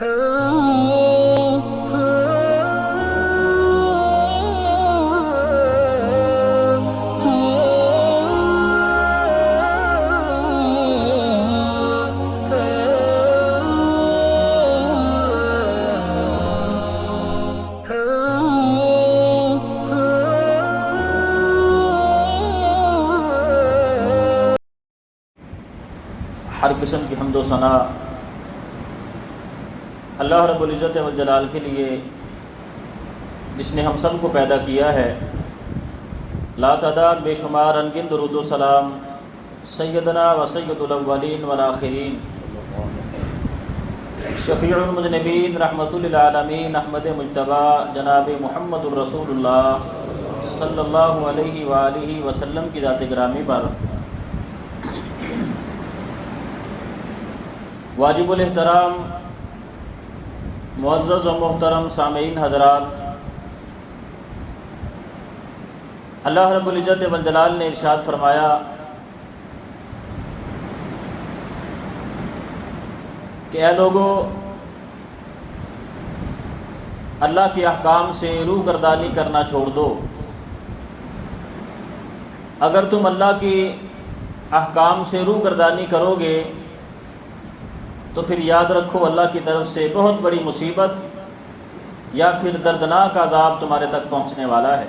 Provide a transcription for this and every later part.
ہر قسم کی حمد و ثنا اللہ رب العزت والجلال کے لیے، جس نے ہم سب کو پیدا کیا ہے۔ لا تعداد بے شمار انگن درود و سلام سیدنا و سید الاولین والآخرین، شفیع المذنبین، رحمت للعالمین، احمد مجتبی، جناب محمد الرسول اللہ صلی اللہ علیہ وآلہ وسلم کی ذات گرامی پر واجب الاحترام معزز و محترم سامعین حضرات، اللہ رب العزت والجلال نے ارشاد فرمایا کہ اے لوگو، اللہ کے احکام سے روح گردانی کرنا چھوڑ دو۔ اگر تم اللہ کی احکام سے روح گردانی کرو گے تو پھر یاد رکھو اللہ کی طرف سے بہت بڑی مصیبت یا پھر دردناک عذاب تمہارے تک پہنچنے والا ہے۔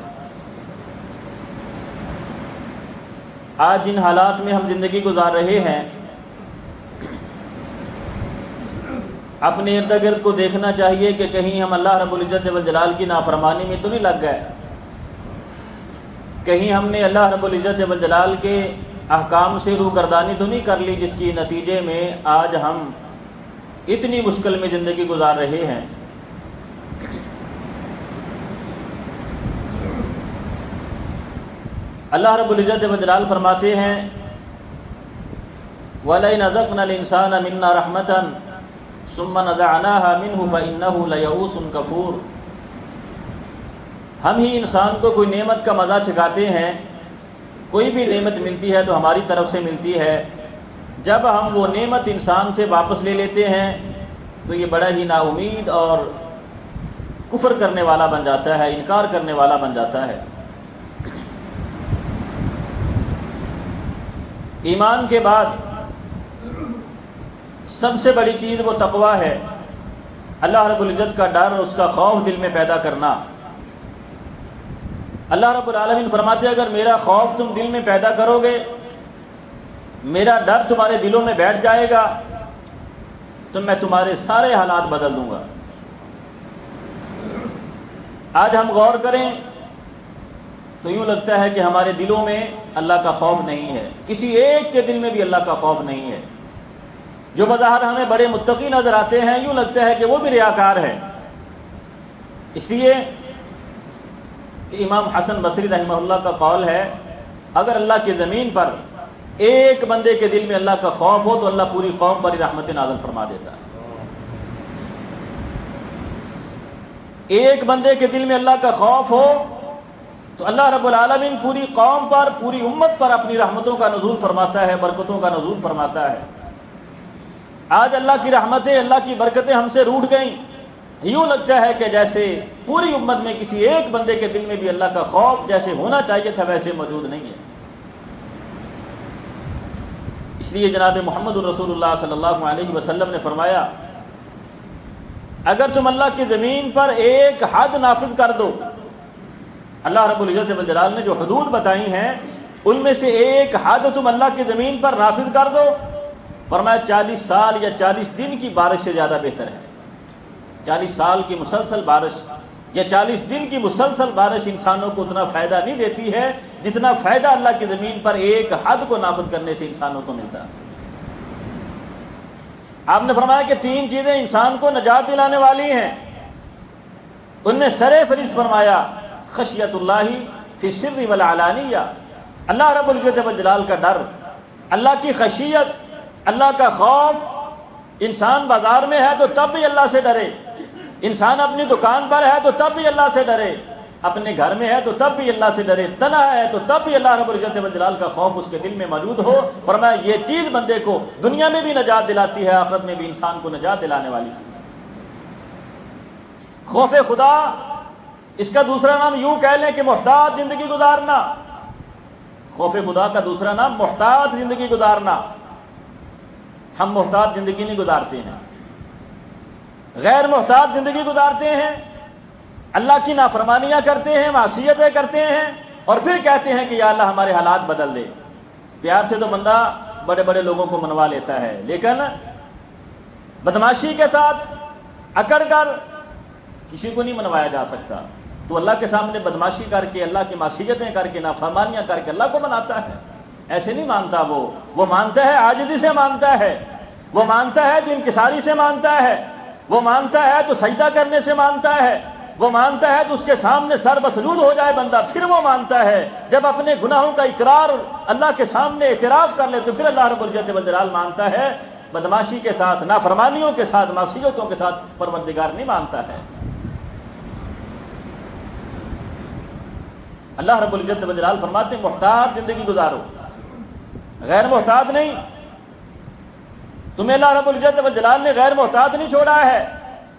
آج جن حالات میں ہم زندگی گزار رہے ہیں، اپنے ارد گرد کو دیکھنا چاہیے کہ کہیں ہم اللہ رب العزت والجلال کی نافرمانی میں تو نہیں لگ گئے، کہیں ہم نے اللہ رب العزت والجلال کے احکام سے روح گردانی تو نہیں کر لی، جس کی نتیجے میں آج ہم اتنی مشکل میں زندگی گزار رہے ہیں۔ اللہ رب العزت والجلال فرماتے ہیں وَلَئِنْ أَذَقْنَا الْإِنسَانَ مِنَّا رَحْمَةً ثُمَّ نَزَعْنَاهَا مِنْهُ فَإِنَّهُ لَيَئُوسٌ كَفُورٌ۔ ہم ہی انسان کو کوئی نعمت کا مزہ چکھاتے ہیں، کوئی بھی نعمت ملتی ہے تو ہماری طرف سے ملتی ہے، جب ہم وہ نعمت انسان سے واپس لے لیتے ہیں تو یہ بڑا ہی نا امید اور کفر کرنے والا بن جاتا ہے، انکار کرنے والا بن جاتا ہے۔ ایمان کے بعد سب سے بڑی چیز وہ تقویٰ ہے، اللہ رب العزت کا ڈر اور اس کا خوف دل میں پیدا کرنا۔ اللہ رب العالمین فرماتے ہیں اگر میرا خوف تم دل میں پیدا کرو گے، میرا ڈر تمہارے دلوں میں بیٹھ جائے گا، تو میں تمہارے سارے حالات بدل دوں گا۔ آج ہم غور کریں تو یوں لگتا ہے کہ ہمارے دلوں میں اللہ کا خوف نہیں ہے، کسی ایک کے دل میں بھی اللہ کا خوف نہیں ہے۔ جو بظاہر ہمیں بڑے متقی نظر آتے ہیں، یوں لگتا ہے کہ وہ بھی ریاکار ہے۔ اس لیے کہ امام حسن بصری رحمہ اللہ کا قول ہے، اگر اللہ کی زمین پر ایک بندے کے دل میں اللہ کا خوف ہو تو اللہ پوری قوم پر رحمت نازل فرما دیتا ہے۔ ایک بندے کے دل میں اللہ کا خوف ہو تو اللہ رب العالمین پوری قوم پر، پوری امت پر اپنی رحمتوں کا نزول فرماتا ہے، برکتوں کا نزول فرماتا ہے۔ آج اللہ کی رحمتیں، اللہ کی برکتیں ہم سے روٹھ گئیں، یوں لگتا ہے کہ جیسے پوری امت میں کسی ایک بندے کے دل میں بھی اللہ کا خوف جیسے ہونا چاہیے تھا ویسے موجود نہیں ہے۔ اس لیے جناب محمد الرسول اللہ صلی اللہ علیہ وسلم نے فرمایا اگر تم اللہ کی زمین پر ایک حد نافذ کر دو، اللہ رب العزت والجلال نے جو حدود بتائی ہیں ان میں سے ایک حد تم اللہ کی زمین پر نافذ کر دو، فرمایا 40 سال یا 40 دن کی بارش سے زیادہ بہتر ہے۔ 40 سال کی مسلسل بارش یا 40 دن کی مسلسل بارش انسانوں کو اتنا فائدہ نہیں دیتی ہے جتنا فائدہ اللہ کی زمین پر ایک حد کو نافذ کرنے سے انسانوں کو ملتا ہے۔ آپ نے فرمایا کہ 3 چیزیں انسان کو نجات دلانے والی ہیں، ان میں سر فہرست فرمایا خشیت اللہ فی السر والعلانیہ، اللہ رب العزت والجلال کا ڈر، اللہ کی خشیت، اللہ کا خوف۔ انسان بازار میں ہے تو تب بھی اللہ سے ڈرے، انسان اپنی دکان پر ہے تو تب بھی اللہ سے ڈرے، اپنے گھر میں ہے تو تب بھی اللہ سے ڈرے، تنہا ہے تو تب بھی اللہ رب العزت والجلال کا خوف اس کے دل میں موجود ہو۔ فرمایا یہ چیز بندے کو دنیا میں بھی نجات دلاتی ہے، آخرت میں بھی انسان کو نجات دلانے والی چیز۔ خوف خدا، اس کا دوسرا نام یوں کہہ لیں کہ محتاط زندگی گزارنا۔ خوف خدا کا دوسرا نام محتاط زندگی گزارنا۔ ہم محتاط زندگی نہیں گزارتے ہیں، غیر محتاط زندگی گزارتے ہیں، اللہ کی نافرمانیاں کرتے ہیں، معصیتیں کرتے ہیں، اور پھر کہتے ہیں کہ یا اللہ ہمارے حالات بدل دے۔ پیار سے تو بندہ بڑے بڑے لوگوں کو منوا لیتا ہے، لیکن بدماشی کے ساتھ اکڑ کر کسی کو نہیں منوایا جا سکتا۔ تو اللہ کے سامنے بدماشی کر کے، اللہ کی معصیتیں کر کے، نافرمانیاں کر کے اللہ کو مناتا ہے؟ ایسے نہیں مانتا وہ مانتا ہے عاجزی سے مانتا ہے، وہ مانتا ہے تو انکساری سے مانتا ہے، وہ مانتا ہے تو سجدہ کرنے سے مانتا ہے، وہ مانتا ہے تو اس کے سامنے سر بسجود ہو جائے بندہ، پھر وہ مانتا ہے۔ جب اپنے گناہوں کا اقرار اللہ کے سامنے اعتراف کر لے تو پھر اللہ رب العزت والجلال مانتا ہے۔ بدماشی کے ساتھ، نافرمانیوں کے ساتھ، معصیتوں کے ساتھ پروردگار نہیں مانتا ہے۔ اللہ رب العزت والجلال فرماتے ہیں محتاط زندگی گزارو، غیر محتاط نہیں۔ تمہیں اللہ رب العزت والجلال نے غیر محتاط نہیں چھوڑا ہے،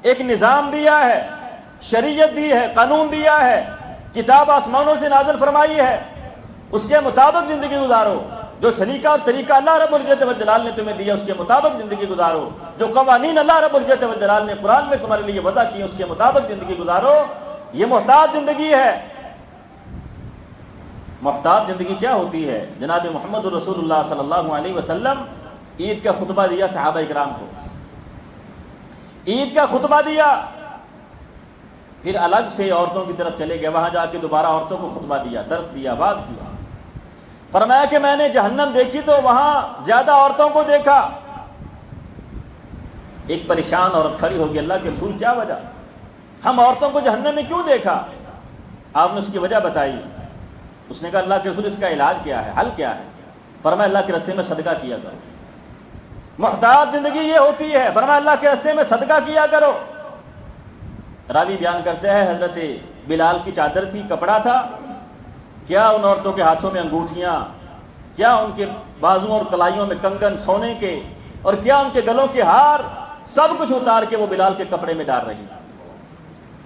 ایک نظام دیا ہے، شریعت دی ہے، قانون دیا ہے، کتاب آسمانوں سے نازل فرمائی ہے، اس کے مطابق زندگی گزارو۔ جو سلیقہ اور طریقہ اللہ رب العزت والجلال نے تمہیں دیا اس کے مطابق زندگی گزارو۔ جو قوانین اللہ رب العزت والجلال نے قرآن میں تمہارے لیے وضع کیے اس کے مطابق زندگی گزارو۔ یہ محتاط زندگی ہے۔ محتاط زندگی کیا ہوتی ہے؟ جناب محمد رسول اللہ صلی اللہ علیہ وسلم عید کا خطبہ دیا صحابہ اکرام کو، عید کا خطبہ دیا، پھر الگ سے عورتوں کی طرف چلے گئے، وہاں جا کے دوبارہ عورتوں کو خطبہ دیا، درس دیا، بات کیا۔ فرمایا کہ میں نے جہنم دیکھی تو وہاں زیادہ عورتوں کو دیکھا۔ ایک پریشان عورت کھڑی ہوگی، اللہ کے رسول کیا وجہ؟ ہم عورتوں کو جہنم میں کیوں دیکھا؟ آپ نے اس کی وجہ بتائی۔ اس نے کہا اللہ کے رسول اس کا علاج کیا ہے، حل کیا ہے؟ فرمایا اللہ کے راستے میں صدقہ کیا کرو۔ محتاط زندگی یہ ہوتی ہے، فرمایا اللہ کے راستے میں صدقہ کیا کرو۔ راوی بیان کرتے ہیں حضرت بلال کی چادر تھی، کپڑا تھا، کیا ان عورتوں کے ہاتھوں میں انگوٹھیاں، کیا ان کے بازوؤں اور کلائیوں میں کنگن سونے کے، اور کیا ان کے گلوں کے ہار، سب کچھ اتار کے وہ بلال کے کپڑے میں ڈال رہی تھی۔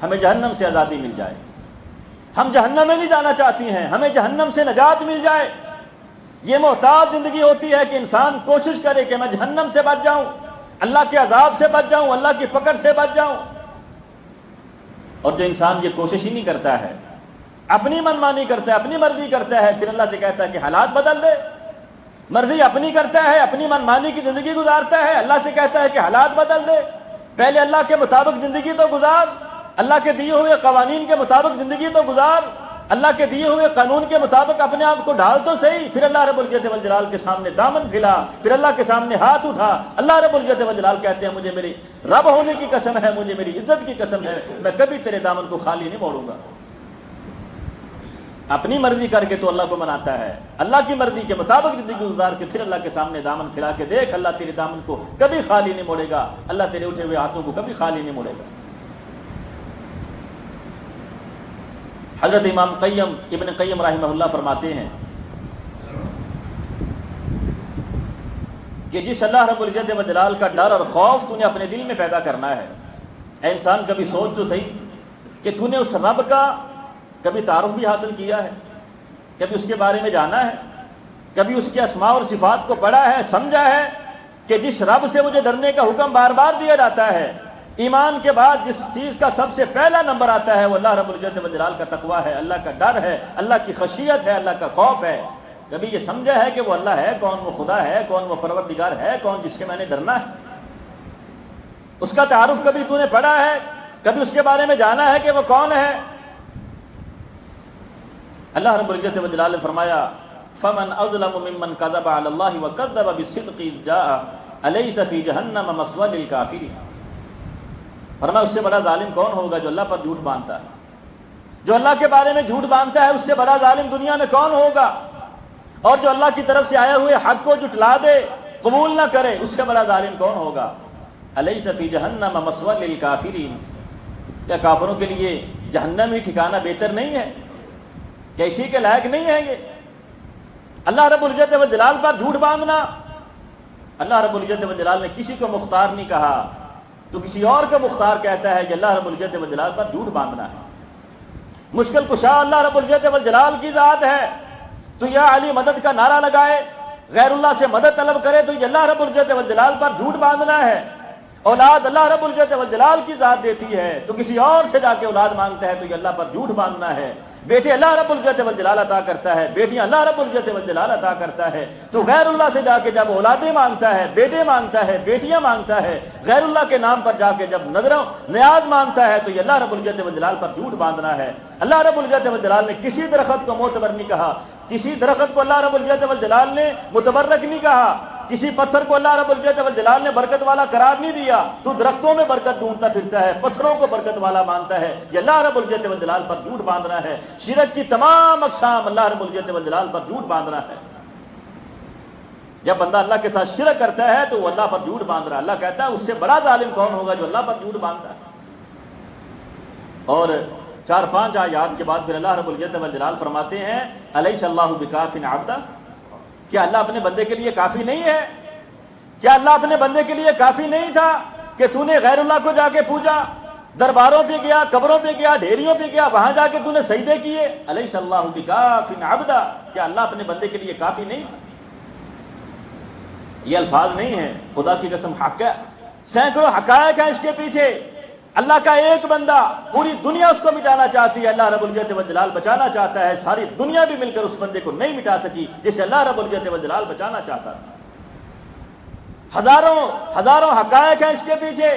ہمیں جہنم سے آزادی مل جائے، ہم جہنم میں نہیں جانا چاہتی ہیں، ہمیں جہنم سے نجات مل جائے۔ یہ محتاط زندگی ہوتی ہے کہ انسان کوشش کرے کہ میں جہنم سے بچ جاؤں، اللہ کے عذاب سے بچ جاؤں، اللہ کی پکڑ سے بچ جاؤں۔ اور جو انسان یہ کوشش ہی نہیں کرتا ہے، اپنی منمانی کرتا ہے، اپنی مرضی کرتا ہے، پھر اللہ سے کہتا ہے کہ حالات بدل دے۔ مرضی اپنی کرتا ہے، اپنی منمانی کی زندگی گزارتا ہے، اللہ سے کہتا ہے کہ حالات بدل دے۔ پہلے اللہ کے مطابق زندگی تو گزار، اللہ کے دیے ہوئے قوانین کے مطابق زندگی تو گزار، اللہ کے دیے ہوئے قانون کے مطابق اپنے آپ کو ڈھال تو صحیح۔ پھر اللہ رب العزت والجلال کے سامنے دامن پھیلا، پھر اللہ کے سامنے ہاتھ اٹھا۔ اللہ رب العزت والجلال کہتے ہیں مجھے میری رب ہونے کی قسم ہے، مجھے میری عزت کی قسم ہے، میں کبھی تیرے دامن کو خالی نہیں موڑوں گا۔ اپنی مرضی کر کے تو اللہ کو مناتا ہے، اللہ کی مرضی کے مطابق زندگی گزار کے پھر اللہ کے سامنے دامن پھیلا کے دیکھ، اللہ تیرے دامن کو کبھی خالی نہیں موڑے گا، اللہ تیرے اٹھے ہوئے ہاتھوں کو کبھی خالی نہیں موڑے گا۔ حضرت امام ابن قیم رحمہ اللہ فرماتے ہیں کہ جس اللہ رب العزت والجلال کا ڈر اور خوف تو نے اپنے دل میں پیدا کرنا ہے، اے انسان کبھی سوچ تو صحیح کہ تو نے اس رب کا کبھی تعارف بھی حاصل کیا ہے، کبھی اس کے بارے میں جانا ہے، کبھی اس کے اسماء اور صفات کو پڑھا ہے، سمجھا ہے کہ جس رب سے مجھے ڈرنے کا حکم بار بار دیا جاتا ہے، ایمان کے بعد جس چیز کا سب سے پہلا نمبر آتا ہے وہ اللہ رب العزت والجلال کا تقویٰ ہے، اللہ کا ڈر ہے، اللہ کی خشیت ہے، اللہ کا خوف ہے۔ کبھی یہ سمجھا ہے کہ وہ اللہ ہے کون، وہ خدا ہے کون، وہ پروردگار ہے کون جس سے میں نے ڈرنا ہے؟ اس کا تعارف کبھی تو نے پڑھا ہے، کبھی اس کے بارے میں جانا ہے کہ وہ کون ہے؟ اللہ رب العزت والجلال نے فرمایا فمن اظلم ممن كذب على الله وكذب بالصدق اذ جاء اليس في جهنم مثوى للكافرين۔ فرمایا اس سے بڑا ظالم کون ہوگا جو اللہ پر جھوٹ باندھتا ہے، جو اللہ کے بارے میں جھوٹ باندھتا ہے، اس سے بڑا ظالم دنیا میں کون ہوگا؟ اور جو اللہ کی طرف سے آئے ہوئے حق کو جھٹلا دے، قبول نہ کرے، اس سے بڑا ظالم کون ہوگا؟ الیس فی جہنم مثوی للکافرین، کیا کافروں کے لیے جہنم ہی ٹھکانہ بہتر نہیں ہے؟ کیا اسی کے لائق نہیں ہے یہ؟ اللہ رب العزت والجلال پر جھوٹ باندھنا۔ اللہ رب العزت والجلال نے کسی کو مختار نہیں کہا، تو کسی اور کا مختار کہتا ہے کہ اللہ رب العزت والجلال پر جھوٹ باندھنا ہے۔ مشکل کشا اللہ رب العزت والجلال کی ذات ہے، تو یا علی مدد کا نعرہ لگائے، غیر اللہ سے مدد طلب کرے تو یہ اللہ رب العزت والجلال پر جھوٹ باندھنا ہے۔ اولاد اللہ رب العزت والجلال کی ذات دیتی ہے، تو کسی اور سے جا کے اولاد مانگتا ہے تو یہ اللہ پر جھوٹ باندھنا ہے۔ بیٹے اللہ رب العزت والجلال عطا کرتا ہے، بیٹیاں اللہ رب العزت والجلال عطا کرتا ہے، تو غیر اللہ سے جا کے جب اولادیں مانگتا ہے، بیٹے مانگتا ہے، بیٹیاں مانگتا ہے، غیر اللہ کے نام پر جا کے جب نظروں نیاز مانگتا ہے تو یہ اللہ رب العزت والجلال پر جھوٹ باندھنا ہے۔ اللہ رب العزت والجلال نے کسی درخت کو معتبر نہیں کہا، کسی درخت کو اللہ رب العزت والجلال نے متبرک نہیں کہا، کسی پتھر کو اللہ رب العزت والجلال نے برکت والا قرار نہیں دیا۔ تو درختوں میں برکت ڈھونڈتا پھرتا ہے، پتھروں کو برکت والا مانتا ہے، یہ اللہ رب العزت والجلال پر جھوٹ باندھنا ہے۔ شرک کی تمام اقسام اللہ رب العزت والجلال پر جھوٹ باندھنا ہے۔ جب بندہ اللہ کے ساتھ شرک کرتا ہے تو وہ اللہ پر جھوٹ باندھ رہا ہے۔ اللہ کہتا ہے اس سے بڑا ظالم کون ہوگا جو اللہ پر جھوٹ باندھتا ہے۔ اور 4-5 آیات کے بعد پھر اللہ رب العزت والجلال فرماتے ہیں الیس اللہ بکاف عبدہ، کیا اللہ اپنے بندے کے لیے کافی نہیں ہے؟ کیا اللہ اپنے بندے کے لیے کافی نہیں تھا کہ تو نے غیر اللہ کو جا کے پوجا، درباروں پہ گیا، قبروں پہ گیا، ڈھیریوں پہ گیا، وہاں جا کے تو نے سجدے کیے؟ الیس اللہ بکاف عبدہ، کیا اللہ اپنے بندے کے لیے کافی نہیں تھا؟ یہ الفاظ نہیں ہیں، خدا کی قسم حق ہے، سینکڑوں حقائق ہیں اس کے پیچھے۔ اللہ کا ایک بندہ، پوری دنیا اس کو مٹانا چاہتی ہے، اللہ رب العزت والجلال بچانا چاہتا ہے، ساری دنیا بھی مل کر اس بندے کو نہیں مٹا سکی جسے اللہ رب العزت والجلال بچانا چاہتا تھا۔ ہزاروں حقائق ہیں اس کے پیچھے۔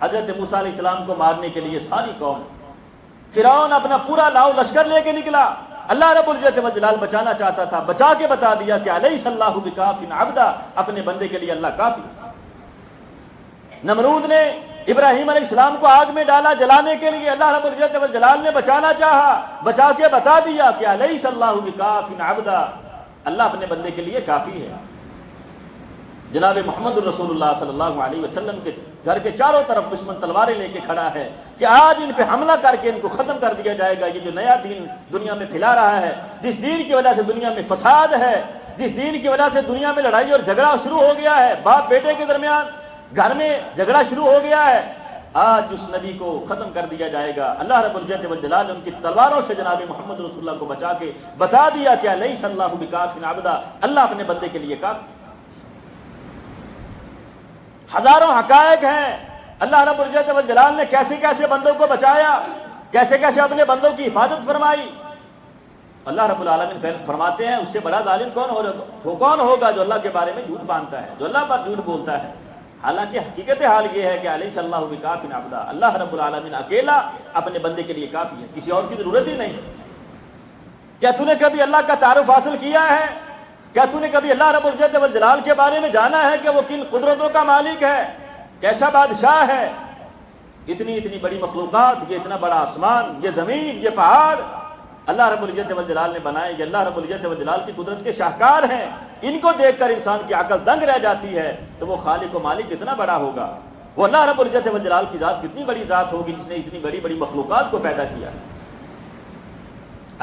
حضرت موسیٰ علیہ السلام کو مارنے کے لیے ساری قوم، فرعون اپنا پورا لاؤ لشکر لے کے نکلا، اللہ رب العزت والجلال بچانا چاہتا تھا، بچا کے بتا دیا کہ الیس اللہ بکاف عبدہ، اپنے بندے کے لیے اللہ کافی۔ نمرود نے ابراہیم علیہ السلام کو آگ میں ڈالا جلانے کے لیے، اللہ رب العزت والجلال نے بچانا چاہا، بچا کے بتا دیا کہ الیس اللہ بکاف عبدہ، اللہ اپنے بندے کے لیے کافی ہے۔ جناب محمد رسول اللہ صلی اللہ علیہ وسلم کے گھر کے چاروں طرف دشمن تلواریں لے کے کھڑا ہے کہ آج ان پہ حملہ کر کے ان کو ختم کر دیا جائے گا۔ یہ جو نیا دین دنیا میں پھیلا رہا ہے، جس دین کی وجہ سے دنیا میں فساد ہے، جس دین کی وجہ سے دنیا میں لڑائی اور جھگڑا شروع ہو گیا ہے، باپ بیٹے کے درمیان گھر میں جھگڑا شروع ہو گیا ہے، آج اس نبی کو ختم کر دیا جائے گا۔ اللہ رب العزت والجلال ان کی تلواروں سے جناب محمد رسول اللہ کو بچا کے بتا دیا کہ الیس اللہ بکاف عبدہ، اللہ اپنے بندے کے لیے کافی۔ ہزاروں حقائق ہیں، اللہ رب العزت والجلال نے کیسے کیسے بندوں کو بچایا، کیسے کیسے اپنے بندوں کی حفاظت فرمائی۔ اللہ رب العالمین فرماتے ہیں اس سے بڑا ظالم کون ہوگا جو اللہ کے بارے میں جھوٹ باندھتا ہے، جو اللہ پر جھوٹ بولتا ہے۔ حالانکہ حقیقت حال یہ ہے کہ الیس اللہ بکاف عبدہ، اللہ رب العالمین اکیلا اپنے بندے کے لیے کافی ہے، کسی اور کی ضرورت ہی نہیں۔ کیا تو نے کبھی اللہ کا تعارف حاصل کیا ہے؟ کیا تو نے کبھی اللہ رب العزت والجلال کے بارے میں جانا ہے کہ وہ کن قدرتوں کا مالک ہے، کیسا بادشاہ ہے؟ اتنی بڑی مخلوقات، یہ اتنا بڑا آسمان، یہ زمین، یہ پہاڑ اللہ رب العزت والجلال نے بنائے، یہ اللہ رب العزت والجلال کی قدرت کے شاہکار ہیں۔ ان کو دیکھ کر انسان کی عقل دنگ رہ جاتی ہے، تو وہ خالق و مالک کتنا بڑا ہوگا، وہ اللہ رب العزت والجلال کی ذات کتنی بڑی ذات ہوگی جس نے اتنی بڑی بڑی مخلوقات کو پیدا کیا۔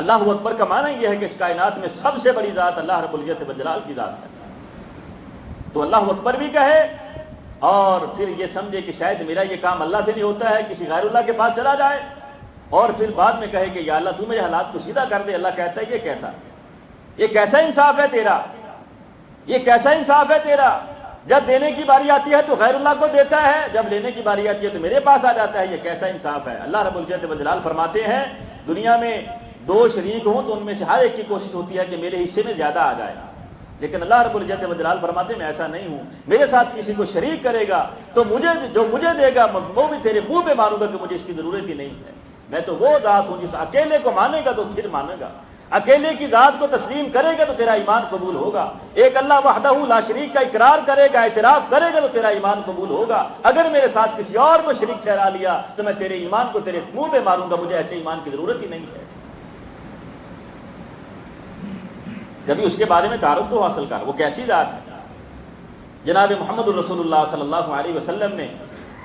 اللہ اکبر کا معنی یہ ہے کہ اس کائنات میں سب سے بڑی ذات اللہ رب العزت والجلال کی ذات ہے۔ تو اللہ اکبر بھی کہے اور پھر یہ سمجھے کہ شاید میرا یہ کام اللہ سے نہیں ہوتا ہے، کسی غیر اللہ کے پاس چلا جائے، اور پھر بعد میں کہے کہ یا اللہ تو میرے حالات کو سیدھا کر دے۔ اللہ کہتا ہے یہ کیسا انصاف ہے تیرا، یہ کیسا انصاف ہے تیرا؟ جب دینے کی باری آتی ہے تو غیر اللہ کو دیتا ہے، جب لینے کی باری آتی ہے تو میرے پاس آ جاتا ہے، یہ کیسا انصاف ہے؟ اللہ رب العزت والجلال فرماتے ہیں دنیا میں 2 شریک ہوں تو ان میں سے ہر ایک کی کوشش ہوتی ہے کہ میرے حصے میں زیادہ آ جائے، لیکن اللہ رب العزت والجلال فرماتے ہیں میں ایسا نہیں ہوں، میرے ساتھ کسی کو شریک کرے گا تو جو مجھے دے گا وہ بھی تیرے منہ پہ مانوں گا کہ مجھے اس کی ضرورت ہی نہیں ہے۔ میں تو وہ ذات ہوں جس اکیلے کو مانے گا تو پھر مانے گا، اکیلے کی ذات کو تسلیم کرے گا تو تیرا ایمان قبول ہوگا، ایک اللہ وحدہ لا شریک کا اقرار کرے گا، اعتراف کرے گا تو تیرا ایمان قبول ہوگا۔ اگر میرے ساتھ کسی اور کو شریک ٹھہرا لیا تو میں تیرے ایمان کو تیرے منہ پہ ماروں گا، مجھے ایسے ایمان کی ضرورت ہی نہیں ہے۔ کبھی اس کے بارے میں تعارف تو حاصل کر، وہ کیسی ذات ہے۔ جناب محمد رسول اللہ صلی اللہ علیہ وسلم نے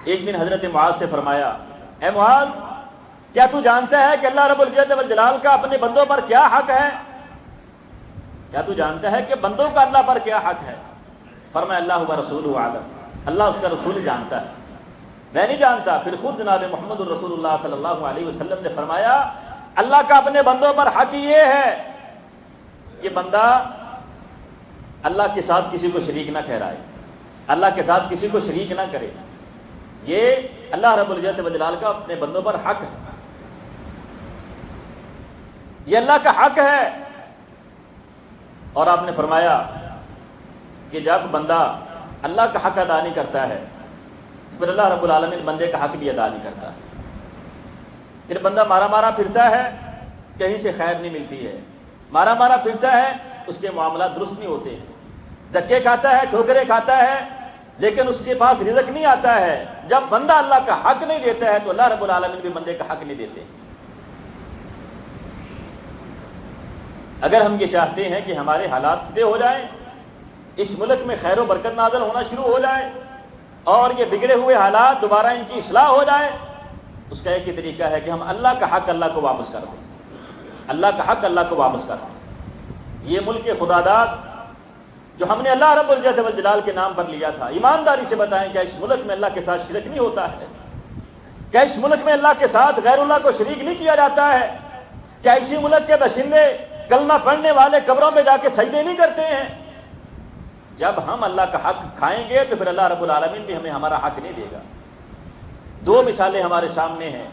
ایک دن حضرت معاذ سے فرمایا، اے معاذ کیا تو جانتا ہے کہ اللہ رب العزت والجلال کا اپنے بندوں پر کیا حق ہے؟ کیا تو جانتا ہے کہ بندوں کا اللہ پر کیا حق ہے؟ فرمایا اللہ و رسولہ اعلم، اللہ اس کا رسول جانتا ہے۔ میں نہیں جانتا. پھر خود جناب محمد الرسول اللہ صلی اللہ علیہ وسلم نے فرمایا اللہ کا اپنے بندوں پر حق یہ ہے کہ بندہ اللہ کے ساتھ کسی کو شریک نہ ٹھہرائے, اللہ کے ساتھ کسی کو شریک نہ کرے. یہ اللہ رب العزت والجلال کا اپنے بندوں پر حق ہے, یہ اللہ کا حق ہے. اور آپ نے فرمایا کہ جب بندہ اللہ کا حق ادا نہیں کرتا ہے پھر اللہ رب العالمین بندے کا حق بھی ادا نہیں کرتا. پھر بندہ مارا مارا پھرتا ہے, کہیں سے خیر نہیں ملتی ہے, مارا مارا پھرتا ہے, اس کے معاملات درست نہیں ہوتے, دھکے کھاتا ہے, ٹھوکریں کھاتا ہے, لیکن اس کے پاس رزق نہیں آتا ہے. جب بندہ اللہ کا حق نہیں دیتا ہے تو اللہ رب العالمین بھی بندے کا حق نہیں دیتے. اگر ہم یہ چاہتے ہیں کہ ہمارے حالات سیدھے ہو جائیں, اس ملک میں خیر و برکت نازل ہونا شروع ہو جائے اور یہ بگڑے ہوئے حالات دوبارہ ان کی اصلاح ہو جائے, اس کا ایک ہی طریقہ ہے کہ ہم اللہ کا حق اللہ کو واپس کر دیں, اللہ کا حق اللہ کو واپس کر دیں. یہ ملک خدا داد جو ہم نے اللہ رب العزت والجلال کے نام پر لیا تھا, ایمانداری سے بتائیں کیا اس ملک میں اللہ کے ساتھ شرک نہیں ہوتا ہے؟ کیا اس ملک میں اللہ کے ساتھ غیر اللہ کو شریک نہیں کیا جاتا ہے؟ کیا اسی ملک کے باشندے کلمہ پڑھنے والے قبروں پہ جا کے سجدے نہیں کرتے ہیں؟ جب ہم اللہ کا حق کھائیں گے تو پھر اللہ رب العالمین بھی ہمیں ہمارا حق نہیں دے گا. دو مثالیں ہمارے سامنے ہیں,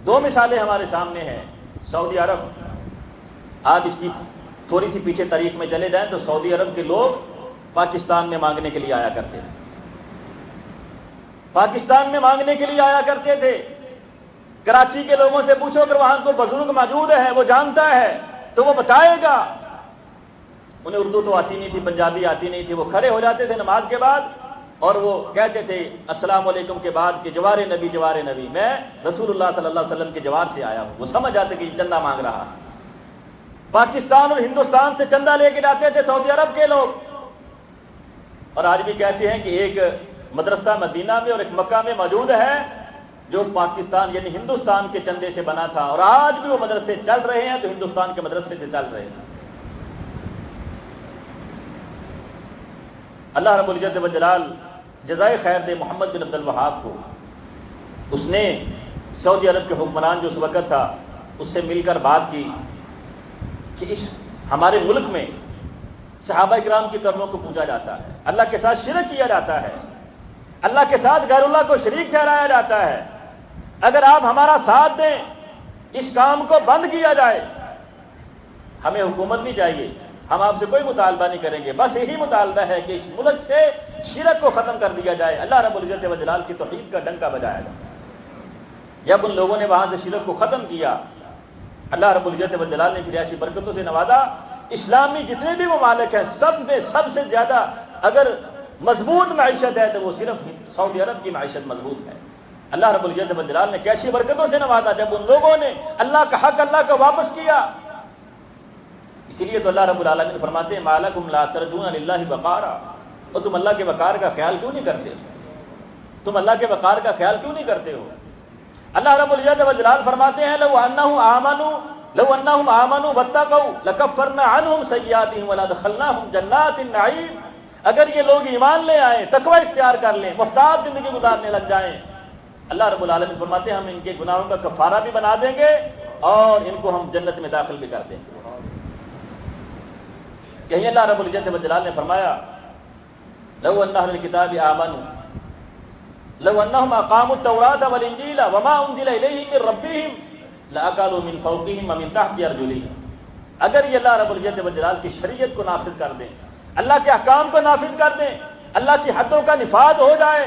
دو مثالیں ہمارے سامنے ہیں. سعودی عرب, آپ اس کی تھوڑی سی پیچھے تاریخ میں چلے جائیں تو سعودی عرب کے لوگ پاکستان میں مانگنے کے لیے آیا کرتے تھے, پاکستان میں مانگنے کے لیے آیا کرتے تھے. کراچی کے لوگوں سے پوچھو اگر وہاں کوئی بزرگ موجود ہے وہ جانتا ہے تو وہ بتائے گا. انہیں اردو تو آتی نہیں تھی, پنجابی آتی نہیں تھی, وہ کھڑے ہو جاتے تھے نماز کے بعد اور وہ کہتے تھے السلام علیکم کے بعد کہ جوار نبی جوار نبی, میں رسول اللہ صلی اللہ علیہ وسلم کے جوار سے آیا ہوں. وہ سمجھ جاتے کہ یہ چندہ مانگ رہا. پاکستان اور ہندوستان سے چندہ لے کے جاتے تھے سعودی عرب کے لوگ, اور آج بھی کہتے ہیں کہ ایک مدرسہ مدینہ میں اور ایک مکہ میں موجود ہے جو پاکستان یعنی ہندوستان کے چندے سے بنا تھا, اور آج بھی وہ مدرسے چل رہے ہیں تو ہندوستان کے مدرسے سے چل رہے ہیں. اللہ رب العزت والجلال جزائے خیر دے محمد بن عبد الوہاب کو. اس نے سعودی عرب کے حکمران جو اس وقت تھا اس سے مل کر بات کی کہ اس ہمارے ملک میں صحابہ کرام کی قبروں کو پوجا جاتا ہے, اللہ کے ساتھ شرک کیا جاتا ہے, اللہ کے ساتھ غیر اللہ کو شریک ٹھہرایا جاتا ہے. اگر آپ ہمارا ساتھ دیں اس کام کو بند کیا جائے. ہمیں حکومت نہیں چاہیے, ہم آپ سے کوئی مطالبہ نہیں کریں گے, بس یہی مطالبہ ہے کہ اس ملک سے شرک کو ختم کر دیا جائے. اللہ رب العزت والجلال کی توحید کا ڈنکا بجایا گا. جب ان لوگوں نے وہاں سے شرک کو ختم کیا, اللہ رب العزت والجلال نے پھر ایسی برکتوں سے نوازا. اسلامی جتنے بھی ممالک ہیں سب میں سب سے زیادہ اگر مضبوط معیشت ہے تو وہ صرف سعودی عرب کی معیشت مضبوط ہے. اللہ رب العزت والجلال نے کیسی برکتوں سے نوازا جب ان لوگوں نے اللہ کا حق اللہ کو واپس کیا. اسی لیے تو اللہ رب العالمین فرماتے ہیں ما لکم لا ترجون للہ وقارا, اور تم اللہ کے وقار کا خیال کیوں نہیں کرتے ہو, تم اللہ کے وقار کا خیال کیوں نہیں کرتے ہو. اللہ رب العزت والجلال فرماتے ہیں لو انہم آمنوا واتقوا لکفرنا عنہم سیئاتہم ولادخلناہم جنات النعیم. اگر یہ لوگ ایمان لے آئیں, تقوی اختیار کر لیں, محتاط زندگی گزارنے لگ جائیں, اللہ رب العالمین فرماتے ہیں ہم ان کے گناہوں کا کفارہ بھی بنا دیں گے اور ان کو ہم جنت میں داخل بھی کر دیں گے. کہیں اللہ رب العزت والجلال نے فرمایا لو ان اہل الکتاب آمنوا لو انہم اقاموا التوراۃ والانجیل وما انزل الیہم من ربہم لاکلوا من فوقہم ومن تحت ارجلہم. اگر یہ اللہ رب العزت والجلال کی شریعت کو نافذ کر دیں, اللہ کے احکام کو نافذ کر دیں, اللہ کی حدوں کا نفاذ ہو جائے,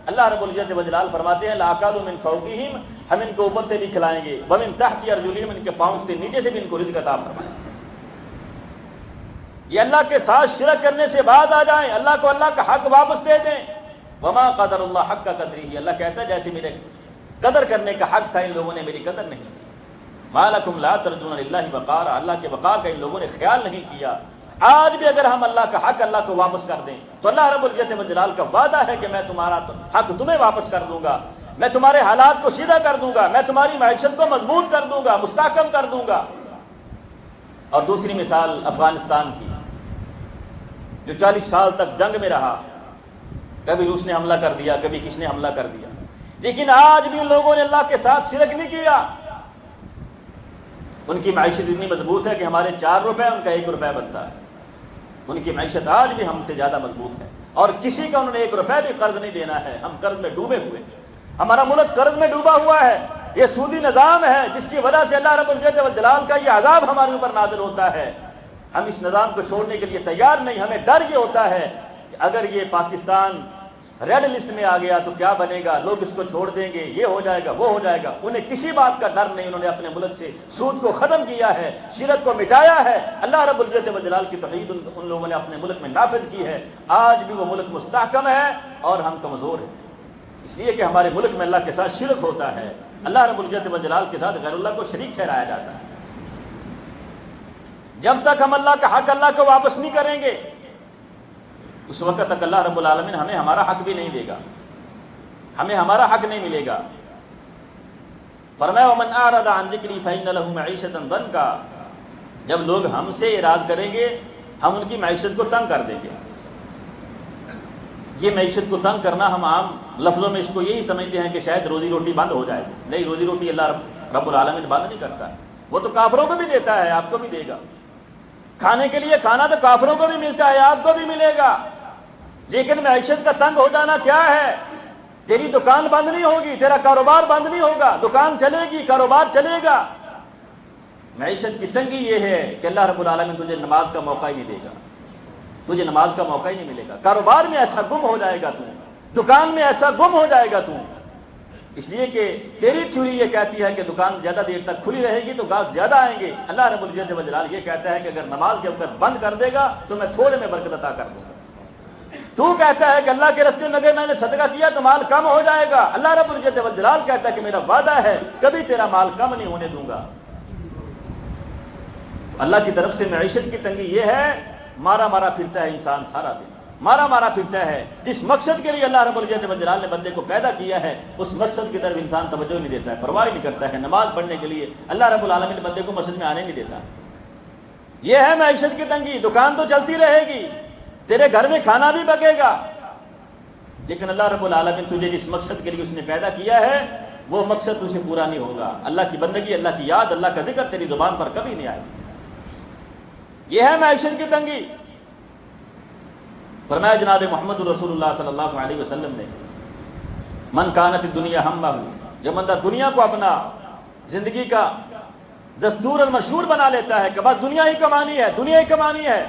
اللہ رب العزت والجلال فرماتے ہیں لاکلوا من فوقہم, ہم ان کو اوپر سے بھی کھلائیں گے, ومن تحت ارجلہم, ان کے پاؤں سے نیچے سے بھی ان کو رزق عطا فرمائیں گے. یہ اللہ کے ساتھ شرک کرنے سے بعد آ جائیں, اللہ کو اللہ کا حق واپس دے دیں. وما قدر اللہ حق کا قدری, اللہ کہتا ہے جیسے میرے قدر کرنے کا حق تھا ان لوگوں نے میری قدر نہیں کی. ما لکم لا ترجون للہ وقارا, اللہ کے وقار کا ان لوگوں نے خیال نہیں کیا. آج بھی اگر ہم اللہ کا حق اللہ کو واپس کر دیں تو اللہ رب العزت والجلال کا وعدہ ہے کہ میں تمہارا حق تمہیں واپس کر دوں گا, میں تمہارے حالات کو سیدھا کر دوں گا, میں تمہاری معیشت کو مضبوط کر دوں گا, مستحکم کر دوں گا. اور دوسری مثال افغانستان کی جو 40 سال تک جنگ میں رہا, کبھی روس نے حملہ کر دیا، کبھی کس نے حملہ کر دیا، لیکن آج بھی ان لوگوں نے اللہ کے ساتھ شرک نہیں کیا۔ ان کی معیشت اتنی مضبوط ہے کہ ہمارے 4 روپے ان کا 1 روپے بنتا ہے۔ ان کی معیشت آج بھی ہم سے زیادہ مضبوط ہے، اور کسی کا انہوں نے 1 روپے بھی قرض نہیں دینا ہے۔ ہم قرض میں ڈوبے ہوئے، ہمارا ملک قرض میں ڈوبا ہوا ہے۔ یہ سودی نظام ہے جس کی وجہ سے اللہ رب العزت والجلال کا یہ عذاب ہمارے اوپر نازل ہوتا ہے۔ ہم اس نظام کو چھوڑنے کے لیے تیار نہیں۔ ہمیں ڈر یہ ہوتا ہے کہ اگر یہ پاکستان ریڈ لسٹ میں آ گیا تو کیا بنے گا، لوگ اس کو چھوڑ دیں گے، یہ ہو جائے گا، وہ ہو جائے گا۔ انہیں کسی بات کا ڈر نہیں۔ انہوں نے اپنے ملک سے سود کو ختم کیا ہے، شرک کو مٹایا ہے۔ اللہ رب العزت والجلال کی توحید ان لوگوں نے اپنے ملک میں نافذ کی ہے۔ آج بھی وہ ملک مستحکم ہے اور ہم کمزور ہیں، اس لیے کہ ہمارے ملک میں اللہ کے ساتھ شرک ہوتا ہے، اللہ رب العزت والجلال کے ساتھ غیر اللہ کو شریک ٹھہرایا جاتا ہے۔ جب تک ہم اللہ کا حق اللہ کو واپس نہیں کریں گے، اس وقت تک اللہ رب العالمین ہمیں ہمارا حق بھی نہیں دے گا، ہمیں ہمارا حق نہیں ملے گا۔ فرمایا ومن اعرض عن ذکری فإن له معیشۃ ضنکا، جب لوگ ہم سے اعراض کریں گے ہم ان کی معیشت کو تنگ کر دیں گے۔ یہ معیشت کو تنگ کرنا ہم عام لفظوں میں اس کو یہی سمجھتے ہیں کہ شاید روزی روٹی بند ہو جائے گی۔ نہیں، روزی روٹی اللہ رب العالمین بند نہیں کرتا، وہ تو کافروں کو بھی دیتا ہے، آپ کو بھی دے گا۔ کھانے کے لیے کھانا تو کافروں کو بھی ملتا ہے، آپ کو بھی ملے گا، لیکن معیشت کا تنگ ہو جانا کیا ہے؟ تیری دکان بند نہیں ہوگی، تیرا کاروبار بند نہیں ہوگا، دکان چلے گی، کاروبار چلے گا۔ معیشت کی تنگی یہ ہے کہ اللہ رب العالمین تجھے نماز کا موقع ہی نہیں دے گا، تجھے نماز کا موقع ہی نہیں ملے گا، کاروبار میں ایسا گم ہو جائے گا تو، دکان میں ایسا گم ہو جائے گا تو، اس لیے کہ تیری تھیوری یہ کہتی ہے کہ دکان زیادہ دیر تک کھلی رہے گی تو گاہک زیادہ آئیں گے۔ اللہ رب العزت والجلال یہ کہتا ہے کہ اگر نماز کے وقت بند کر دے گا تو میں تھوڑے میں برکت عطا کر دوں گا۔ تو کہتا ہے کہ اللہ کے راستے میں اگر میں نے صدقہ کیا تو مال کم ہو جائے گا، اللہ رب العزت والجلال کہتا ہے کہ میرا وعدہ ہے کبھی تیرا مال کم نہیں ہونے دوں گا۔ تو اللہ کی طرف سے معیشت کی تنگی یہ ہے، مارا مارا پھرتا ہے انسان سارا دن، مارا مارا پھرتا ہے۔ جس مقصد کے لیے اللہ رب العزت والجلال نے بندے کو پیدا کیا ہے اس مقصد کی طرف انسان توجہ نہیں دیتا ہے، پرواہ نہیں کرتا ہے۔ نماز پڑھنے کے لیے اللہ رب العالمین نے بندے کو مسجد میں آنے نہیں دیتا۔ یہ ہے معیشت کی تنگی۔ دکان تو چلتی رہے گی، تیرے گھر میں کھانا بھی پکے گا، لیکن اللہ رب العالمین تجھے جس مقصد کے لیے اس نے پیدا کیا ہے وہ مقصد تجھے پورا نہیں ہوگا۔ اللہ کی بندگی، اللہ کی یاد، اللہ کا ذکر تیری زبان پر کبھی نہیں آئے۔ یہ ہے معیشت کی تنگی۔ فرمایا جناب محمد رسول اللہ صلی اللہ علیہ وسلم نے، من کانت الدنیا ہمہ، جو بندہ دنیا کو اپنا زندگی کا دستور المشہور بنا لیتا ہے کہ بس دنیا ہی کمانی ہے، دنیا ہی کمانی ہے،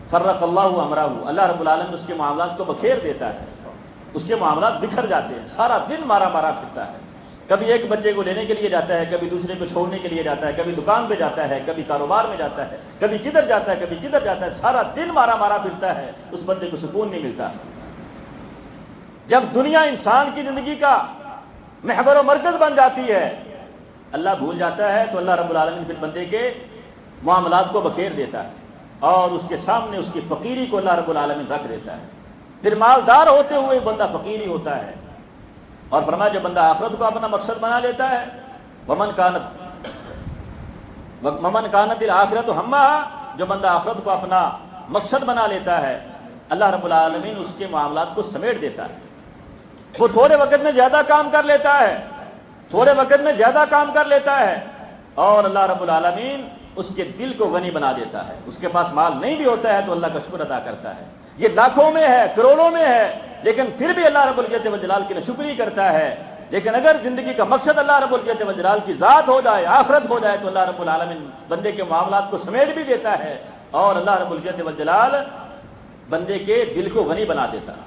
فرق اللہ امرہ، اللہ رب العالمین اس کے معاملات کو بکھیر دیتا ہے، اس کے معاملات بکھر جاتے ہیں، سارا دن مارا مارا پھرتا ہے۔ کبھی ایک بچے کو لینے کے لیے جاتا ہے، کبھی دوسرے کو چھوڑنے کے لیے جاتا ہے، کبھی دکان پہ جاتا ہے، کبھی کاروبار میں جاتا ہے، کبھی کدھر جاتا ہے، کبھی کدھر جاتا ہے، سارا دن مارا مارا پھرتا ہے، اس بندے کو سکون نہیں ملتا۔ جب دنیا انسان کی زندگی کا محور و مرکز بن جاتی ہے، اللہ بھول جاتا ہے تو اللہ رب العالمین پھر بندے کے معاملات کو بکھیر دیتا ہے اور اس کے سامنے اس کی فقیری کو اللہ رب العالمین رکھ دیتا ہے۔ پھر مالدار ہوتے ہوئے بندہ فقیر ہی ہوتا ہے۔ اور فرمایا جو بندہ آخرت کو اپنا مقصد بنا لیتا ہے، ومن کانت الآخرۃ ہمہ، جو بندہ آخرت کو اپنا مقصد بنا لیتا ہے اللہ رب العالمین اس کے معاملات کو سمیٹ دیتا ہے۔ وہ تھوڑے وقت میں زیادہ کام کر لیتا ہے، تھوڑے وقت میں زیادہ کام کر لیتا ہے، اور اللہ رب العالمین اس کے دل کو غنی بنا دیتا ہے۔ اس کے پاس مال نہیں بھی ہوتا ہے تو اللہ کا شکر ادا کرتا ہے، یہ لاکھوں میں ہے، کروڑوں میں ہے، لیکن پھر بھی اللہ رب العزت والجلال کی ناشکری کرتا ہے۔ لیکن اگر زندگی کا مقصد اللہ رب العزت والجلال کی ذات ہو جائے، آخرت ہو جائے، تو اللہ رب العالمین بندے کے معاملات کو سمیٹ بھی دیتا ہے، اور اللہ رب العزت والجلال بندے کے دل کو غنی بنا دیتا ہے،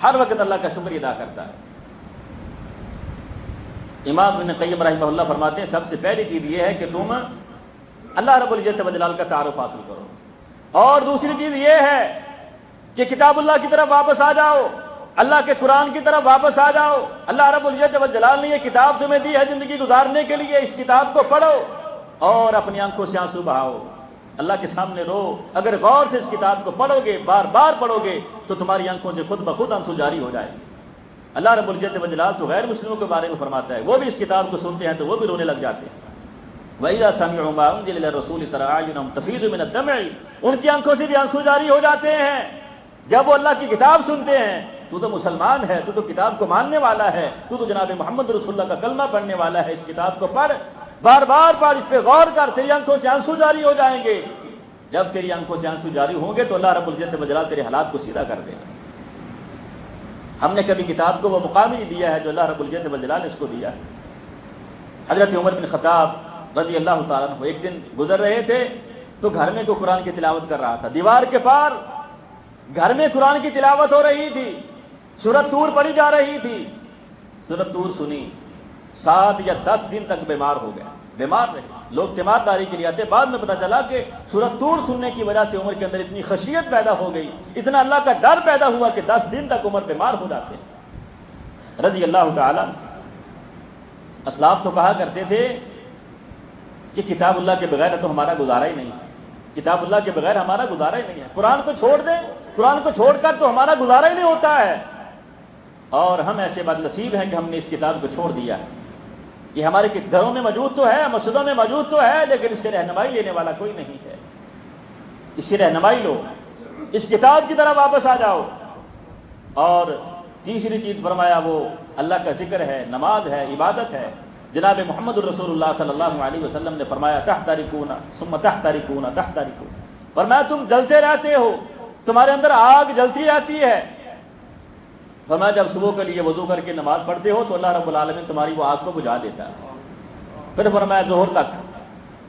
ہر وقت اللہ کا شکر ادا کرتا ہے۔ امام ابن قیم رحمہ اللہ فرماتے ہیں سب سے پہلی چیز یہ ہے کہ تم اللہ رب العزت والجلال کا تعارف حاصل کرو، اور دوسری چیز یہ ہے کہ کتاب اللہ کی طرف واپس آ جاؤ، اللہ کے قرآن کی طرف واپس آ جاؤ۔ اللہ رب العزت والجلال نے یہ کتاب تمہیں دی ہے زندگی گزارنے کے لیے، اس کتاب کو پڑھو اور اپنی آنکھوں سے آنسو بہاؤ، اللہ کے سامنے رو۔ اگر غور سے اس کتاب کو پڑھو گے، بار بار پڑھو گے، تو تمہاری آنکھوں سے خود بخود آنسو جاری ہو جائے گی۔ اللہ رب العزت والجلال تو غیر مسلموں کے بارے میں فرماتا ہے، وہ بھی اس کتاب کو سنتے ہیں تو وہ بھی رونے لگ جاتے ہیں۔ وَإِذَا سَمِعُوا مَا أُنزِلَ إِلَى الرَّسُولِ تَرَىٰ أَعْيُنَهُمْ تَفِيضُ مِنَ الدَّمْعِ، ان کی آنکھوں سے بھی آنسو جاری ہو جاتے ہیں جب وہ اللہ کی کتاب سنتے ہیں تو مسلمان ہے، تو کتاب کو ماننے والا ہے، تو جناب محمد رسول اللہ کا کلمہ پڑھنے والا ہے، اس کتاب کو پڑھ، بار بار پڑھ، اس پہ غور کر، تیری آنکھوں سے آنسو جاری ہو جائیں گے۔ جب تیری آنکھوں سے آنسو جاری ہوں گے تو اللہ رب العزت وجلال تیرے حالات کو سیدھا کر دے گا۔ ہم نے کبھی کتاب کو وہ مقام نہیں دیا ہے جو اللہ رب العزت وجلال نے اس کو دیا ہے۔ حضرت عمر بن خطاب رضی اللہ تعالیٰ عنہ ایک دن گزر رہے تھے تو گھر میں کوئی قرآن کی تلاوت کر رہا تھا، دیوار کے پار گھر میں قرآن کی تلاوت ہو رہی تھی، سورۃ طور پڑھی جا رہی تھی، سورۃ طور سنی، 7 یا 10 دن تک بیمار ہو گیا، بیمار رہے، لوگ تیمارداری کے لیے آتے، بعد میں پتا چلا کہ سورۃ طور سننے کی وجہ سے عمر کے اندر اتنی خشیت پیدا ہو گئی، اتنا اللہ کا ڈر پیدا ہوا کہ 10 دن تک عمر بیمار ہو جاتے رضی اللہ تعالی۔ اسلاف تو کہا کرتے تھے کہ کتاب اللہ کے بغیر تو ہمارا گزارا ہی نہیں ہے، کتاب اللہ کے بغیر ہمارا گزارا ہی نہیں ہے، قرآن کو چھوڑ دیں، قرآن کو چھوڑ کر تو ہمارا گزارا ہی نہیں ہوتا ہے۔ اور ہم ایسے بد نصیب ہیں کہ ہم نے اس کتاب کو چھوڑ دیا ہے۔ یہ ہمارے گھروں میں موجود تو ہے، مسجدوں میں موجود تو ہے، لیکن اس کی رہنمائی لینے والا کوئی نہیں ہے۔ اس کی رہنمائی لو، اس کتاب کی طرف واپس آ جاؤ۔ اور تیسری چیز فرمایا وہ اللہ کا ذکر ہے، نماز ہے، عبادت ہے۔ جناب محمد الرسول اللہ صلی اللہ علیہ وسلم نے فرمایا تحترقون ثم تحترقون تحترقون، فرمایا تم جلتے رہتے ہو، تمہارے اندر آگ جلتی رہتی ہے۔ فرمایا جب صبح کے لیے وضو کر کے نماز پڑھتے ہو تو اللہ رب العالمین تمہاری وہ آگ کو بجھا دیتا ہے۔ پھر فرمایا ظہر تک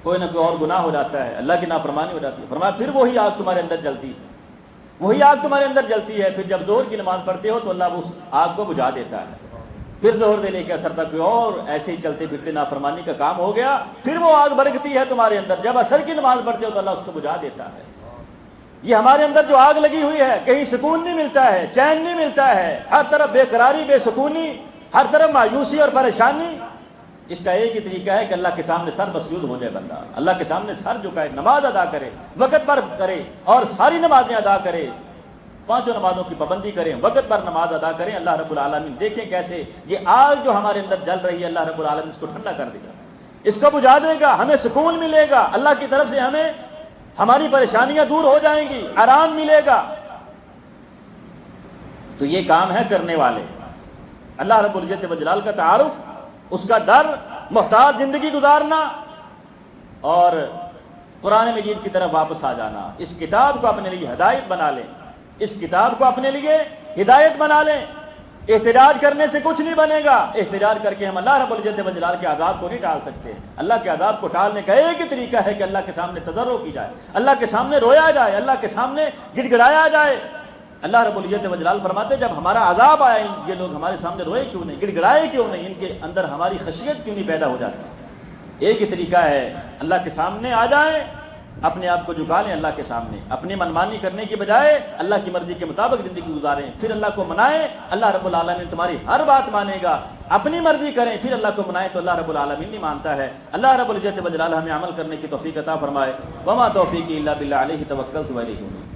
کوئی نہ کوئی اور گناہ ہو جاتا ہے، اللہ کی نافرمانی ہو جاتی ہے، فرمایا پھر وہی آگ تمہارے اندر جلتی ہے، وہی آگ تمہارے اندر جلتی ہے۔ پھر جب ظہر کی نماز پڑھتے ہو تو اللہ اس آگ کو بجھا دیتا ہے۔ پھر ظہر سے لے کے اثر تک کوئی اور ایسے ہی چلتے پھرتے نافرمانی کا کام ہو گیا، پھر وہ آگ بھڑکتی ہے تمہارے اندر۔ جب عصر کی نماز پڑھتے ہو تو اللہ اس کو بجھا دیتا ہے۔ یہ ہمارے اندر جو آگ لگی ہوئی ہے، کہیں سکون نہیں ملتا ہے، چین نہیں ملتا ہے، ہر طرف بے قراری، بے سکونی، ہر طرف مایوسی اور پریشانی۔ اس کا ایک ہی طریقہ ہے کہ اللہ کے سامنے سر مسجود ہو جائے بندہ، اللہ کے سامنے سر جھکائے، نماز ادا کرے، وقت پر کرے، اور ساری نمازیں ادا کرے، 5 نمازوں کی پابندی کریں، وقت پر نماز ادا کریں۔ اللہ رب العالمین دیکھیں کیسے یہ آگ جو ہمارے اندر جل رہی ہے، اللہ رب العالمین اس کو ٹھنڈا کر دے گا، اس کو بجھا دے گا، ہمیں سکون ملے گا، اللہ کی طرف سے ہمیں ہماری پریشانیاں دور ہو جائیں گی، آرام ملے گا۔ تو یہ کام ہے کرنے والے، اللہ رب العزت وجلال کا تعارف، اس کا ڈر، محتاط زندگی گزارنا، اور قرآن مجید کی طرف واپس آ جانا۔ اس کتاب کو اپنے لیے ہدایت بنا لیں، اس کتاب کو اپنے لیے ہدایت بنا لیں۔ احتجاج کرنے سے کچھ نہیں بنے گا، احتجاج کر کے ہم اللہ رب العزت وجلال کے عذاب کو نہیں ٹال سکتے۔ اللہ کے عذاب کو ٹالنے کا ایک ہی طریقہ ہے کہ اللہ کے سامنے تضرع کی جائے، اللہ کے سامنے رویا جائے، اللہ کے سامنے گڑ گڑایا جائے۔ اللہ رب العزت وجلال فرماتے جب ہمارا عذاب آیا، یہ لوگ ہمارے سامنے روئے کیوں نہیں، گڑ گڑائے کیوں نہیں، ان کے اندر ہماری خشیت کیوں نہیں پیدا ہو جاتی۔ ایک ہی طریقہ ہے، اللہ کے سامنے آ جائیں، اپنے آپ کو جھکا لیں اللہ کے سامنے، اپنی منمانی کرنے کی بجائے اللہ کی مرضی کے مطابق زندگی گزاریں، پھر اللہ کو منائیں، اللہ رب العالمین تمہاری ہر بات مانے گا۔ اپنی مرضی کریں پھر اللہ کو منائیں تو اللہ رب العالمین نہیں مانتا ہے۔ اللہ رب العزت وجلال ہمیں عمل کرنے کی توفیق عطا فرمائے۔ وما توفیقی الا باللہ، علیہ توکلت و الیہ انیب۔